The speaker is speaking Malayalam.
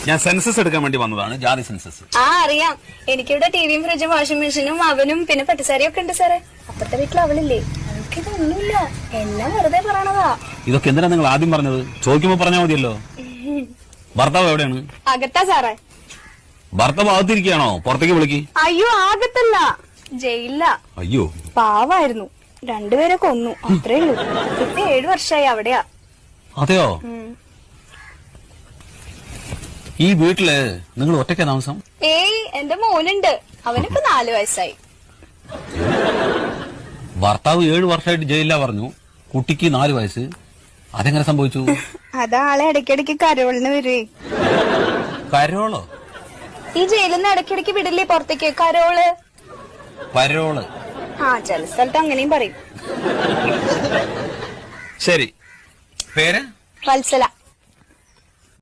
ഞാൻ സെൻസസ് എടുക്കാൻ വേണ്ടി വന്നതാണ്, ജാതി സെൻസസ്. അറിയാം. എനിക്കിവിടെ ടിവിയും ഫ്രിഡ്ജും വാഷിംഗ് മെഷീനും അവനും പിന്നെ പട്ടുസാരിയും ഒക്കെ ഉണ്ട് സാറേ. അപ്പത്തെ വീട്ടിൽ അവളില്ലേ, അവൾക്കിതൊന്നുമില്ല. എല്ലാം വെറുതെ പറയണതാ. ഇതൊക്കെ എന്തിനാ നിങ്ങൾ ആദ്യം പറഞ്ഞത്? ചോദിക്കുമ്പോ പറഞ്ഞാൽ മതിയല്ലോ. ഭർത്താവ് എവിടെയാണ്? അകത്താ സാറേ. ഭർത്താവ് അകത്തിരിക്കുകയാണോ? പുറത്തേക്ക് വിളിക്ക്. അയ്യോ, ആകത്തല്ല, ജയിലില്ല. അയ്യോ, പാവായിരുന്നു. രണ്ടുപേരെ കൊന്നു, അത്രേ ഉള്ളൂ. ഇപ്പൊ 7 വർഷമായി അവിടെയാ. അതെയോ? ഈ വീട്ടില് നിങ്ങൾ ഒറ്റയ്ക്കാ താമസം? ഏയ്, എന്റെ മോനുണ്ട്. അവനിപ്പോ 4 വയസ്സായി. ഭർത്താവ് 7 വർഷമായിട്ട് ജയിലിലാ പറഞ്ഞു, കുട്ടിക്ക് 4 വയസ്സ്. അതെങ്ങനെ സംഭവിച്ചു? അതാളെ ഇടയ്ക്കിടയ്ക്ക് കരോളിന് വരുവേ. കരോളോ? ഈ ജയിലിൽ നിന്ന് ഇടയ്ക്കിടയ്ക്ക് വിടില്ലേ പുറത്തേക്ക്, കരോള്. പരോള്? ചില സ്ഥലത്ത് അങ്ങനെയും പറയും. ശരി, പേര്? വത്സല.